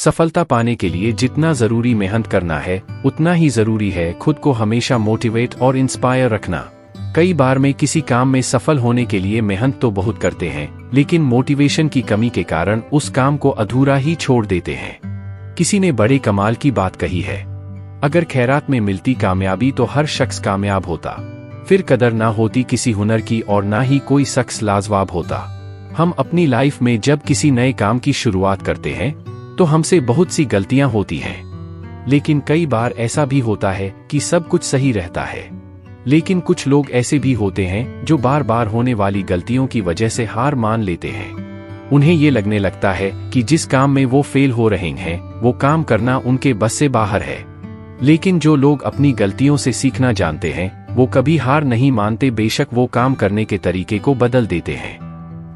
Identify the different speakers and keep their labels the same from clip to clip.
Speaker 1: सफलता पाने के लिए जितना जरूरी मेहनत करना है उतना ही जरूरी है खुद को हमेशा मोटिवेट और इंस्पायर रखना। कई बार में किसी काम में सफल होने के लिए मेहनत तो बहुत करते हैं, लेकिन मोटिवेशन की कमी के कारण उस काम को अधूरा ही छोड़ देते हैं। किसी ने बड़े कमाल की बात कही है, अगर खैरात में मिलती कामयाबी तो हर शख्स कामयाब होता, फिर कदर ना होती किसी हुनर की और ना ही कोई शख्स लाजवाब होता। हम अपनी लाइफ में जब किसी नए काम की शुरुआत करते हैं तो हमसे बहुत सी गलतियां होती हैं, लेकिन कई बार ऐसा भी होता है कि सब कुछ सही रहता है। लेकिन कुछ लोग ऐसे भी होते हैं जो बार बार होने वाली गलतियों की वजह से हार मान लेते हैं। उन्हें ये लगने लगता है कि जिस काम में वो फेल हो रहे हैं वो काम करना उनके बस से बाहर है। लेकिन जो लोग अपनी गलतियों से सीखना जानते हैं वो कभी हार नहीं मानते, बेशक वो काम करने के तरीके को बदल देते हैं।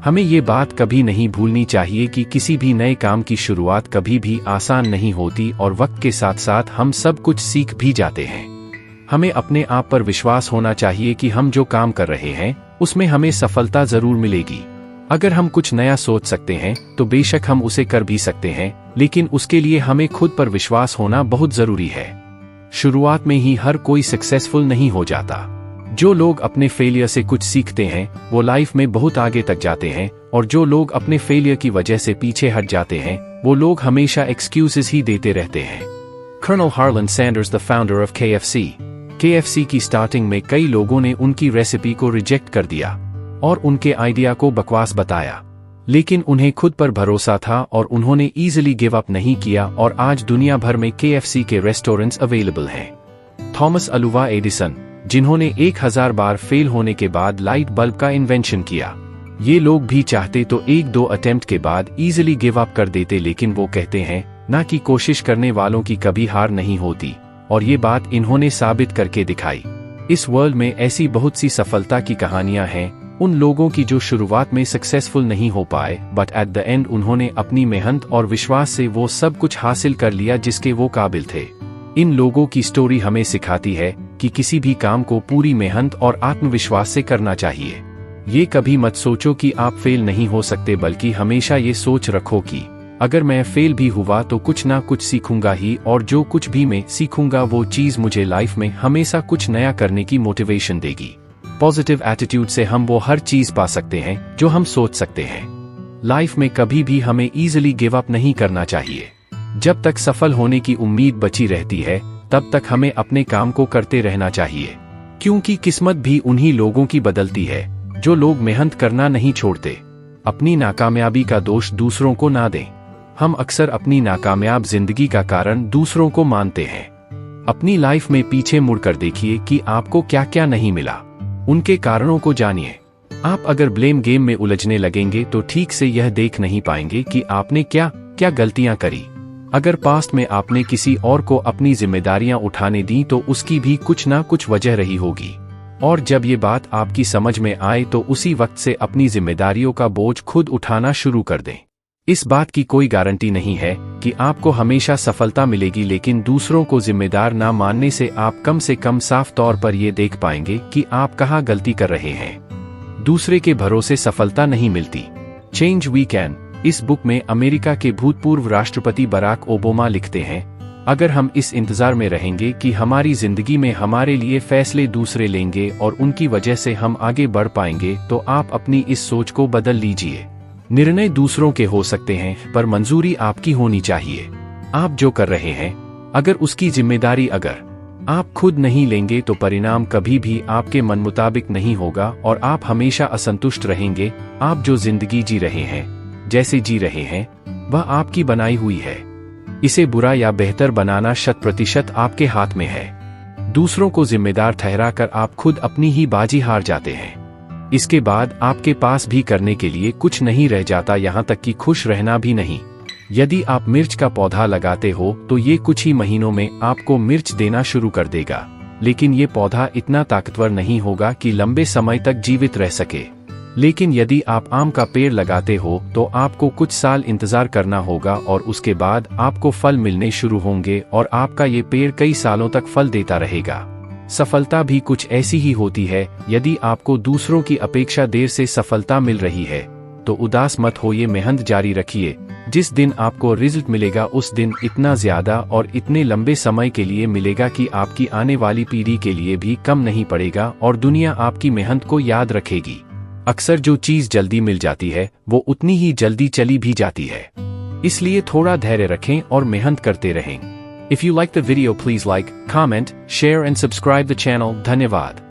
Speaker 1: हमें ये बात कभी नहीं भूलनी चाहिए कि किसी भी नए काम की शुरुआत कभी भी आसान नहीं होती और वक्त के साथ साथ हम सब कुछ सीख भी जाते हैं। हमें अपने आप पर विश्वास होना चाहिए कि हम जो काम कर रहे हैं उसमें हमें सफलता जरूर मिलेगी। अगर हम कुछ नया सोच सकते हैं तो बेशक हम उसे कर भी सकते हैं, लेकिन उसके लिए हमें खुद पर विश्वास होना बहुत जरूरी है। शुरुआत में ही हर कोई सक्सेसफुल नहीं हो जाता। जो लोग अपने फेलियर से कुछ सीखते हैं वो लाइफ में बहुत आगे तक जाते हैं, और जो लोग अपने फेलियर की वजह से पीछे हट जाते हैं वो लोग हमेशा एक्सक्यूजेस ही देते रहते हैं। Colonel Harlan Sanders, the founder of KFC की स्टार्टिंग में कई लोगों ने उनकी रेसिपी को रिजेक्ट कर दिया और उनके आइडिया को बकवास बताया, लेकिन उन्हें खुद पर भरोसा था और उन्होंने इजीली गिव अप नहीं किया, और आज दुनिया भर में KFC के रेस्टोरेंट्स अवेलेबल हैं। थॉमस अल्वा एडिसन, जिन्होंने 1000 बार फेल होने के बाद लाइट बल्ब का इन्वेंशन किया, ये लोग भी चाहते तो 1-2 अटेम्प्ट के बाद इजीली गिव अप कर देते, लेकिन वो कहते हैं ना कि कोशिश करने वालों की कभी हार नहीं होती, और ये बात इन्होंने साबित करके दिखाई। इस वर्ल्ड में ऐसी बहुत सी सफलता की कहानियां हैं, उन लोगों की जो शुरुआत में सक्सेसफुल नहीं हो पाए, बट एट द एंड उन्होंने अपनी मेहनत और विश्वास से वो सब कुछ हासिल कर लिया जिसके वो काबिल थे। इन लोगों की स्टोरी हमें सिखाती है कि किसी भी काम को पूरी मेहनत और आत्मविश्वास से करना चाहिए। ये कभी मत सोचो कि आप फेल नहीं हो सकते, बल्कि हमेशा ये सोच रखो कि अगर मैं फेल भी हुआ तो कुछ ना कुछ सीखूंगा ही, और जो कुछ भी मैं सीखूंगा वो चीज मुझे लाइफ में हमेशा कुछ नया करने की मोटिवेशन देगी। पॉजिटिव एटीट्यूड से हम वो हर चीज पा सकते हैं जो हम सोच सकते हैं। लाइफ में कभी भी हमें इजीली गिव अप नहीं करना चाहिए। जब तक सफल होने की उम्मीद बची रहती है तब तक हमें अपने काम को करते रहना चाहिए, क्योंकि किस्मत भी उन्हीं लोगों की बदलती है जो लोग मेहनत करना नहीं छोड़ते। अपनी नाकामयाबी का दोष दूसरों को ना दें। हम अक्सर अपनी नाकामयाब जिंदगी का कारण दूसरों को मानते हैं। अपनी लाइफ में पीछे मुड़कर देखिए कि आपको क्या क्या नहीं मिला, उनके कारणों को जानिए। आप अगर ब्लेम गेम में उलझने लगेंगे तो ठीक से यह देख नहीं पाएंगे कि आपने क्या क्या गलतियां करी। अगर पास्ट में आपने किसी और को अपनी जिम्मेदारियां उठाने दी तो उसकी भी कुछ ना कुछ वजह रही होगी, और जब ये बात आपकी समझ में आए तो उसी वक्त से अपनी जिम्मेदारियों का बोझ खुद उठाना शुरू कर दें। इस बात की कोई गारंटी नहीं है कि आपको हमेशा सफलता मिलेगी, लेकिन दूसरों को जिम्मेदार ना मानने से आप कम से कम साफ तौर पर यह देख पाएंगे कि आप कहाँ गलती कर रहे हैं। दूसरे के भरोसे सफलता नहीं मिलती। Change we can. इस बुक में अमेरिका के भूतपूर्व राष्ट्रपति बराक ओबामा लिखते हैं, अगर हम इस इंतजार में रहेंगे कि हमारी जिंदगी में हमारे लिए फैसले दूसरे लेंगे और उनकी वजह से हम आगे बढ़ पाएंगे, तो आप अपनी इस सोच को बदल लीजिए। निर्णय दूसरों के हो सकते हैं पर मंजूरी आपकी होनी चाहिए। आप जो कर रहे हैं अगर उसकी जिम्मेदारी अगर आप खुद नहीं लेंगे तो परिणाम कभी भी आपके मन मुताबिक नहीं होगा और आप हमेशा असंतुष्ट रहेंगे। आप जो जिंदगी जी रहे हैं, जैसे जी रहे हैं, वह आपकी बनाई हुई है। इसे बुरा या बेहतर बनाना 100% आपके हाथ में है। दूसरों को जिम्मेदार ठहराकर आप खुद अपनी ही बाजी हार जाते हैं। इसके बाद आपके पास भी करने के लिए कुछ नहीं रह जाता, यहाँ तक कि खुश रहना भी नहीं। यदि आप मिर्च का पौधा लगाते हो तो ये कुछ ही महीनों में आपको मिर्च देना शुरू कर देगा, लेकिन ये पौधा इतना ताकतवर नहीं होगा कि लंबे समय तक जीवित रह सके। लेकिन यदि आप आम का पेड़ लगाते हो तो आपको कुछ साल इंतजार करना होगा और उसके बाद आपको फल मिलने शुरू होंगे और आपका ये पेड़ कई सालों तक फल देता रहेगा। सफलता भी कुछ ऐसी ही होती है। यदि आपको दूसरों की अपेक्षा देर से सफलता मिल रही है तो उदास मत होइए, मेहनत जारी रखिए। जिस दिन आपको रिजल्ट मिलेगा उस दिन इतना ज्यादा और इतने लंबे समय के लिए मिलेगा कि आपकी आने वाली पीढ़ी के लिए भी कम नहीं पड़ेगा और दुनिया आपकी मेहनत को याद रखेगी। अक्सर जो चीज जल्दी मिल जाती है वो उतनी ही जल्दी चली भी जाती है, इसलिए थोड़ा धैर्य रखें और मेहनत करते रहें। If you like the video, please like, comment, share and subscribe the channel. धन्यवाद।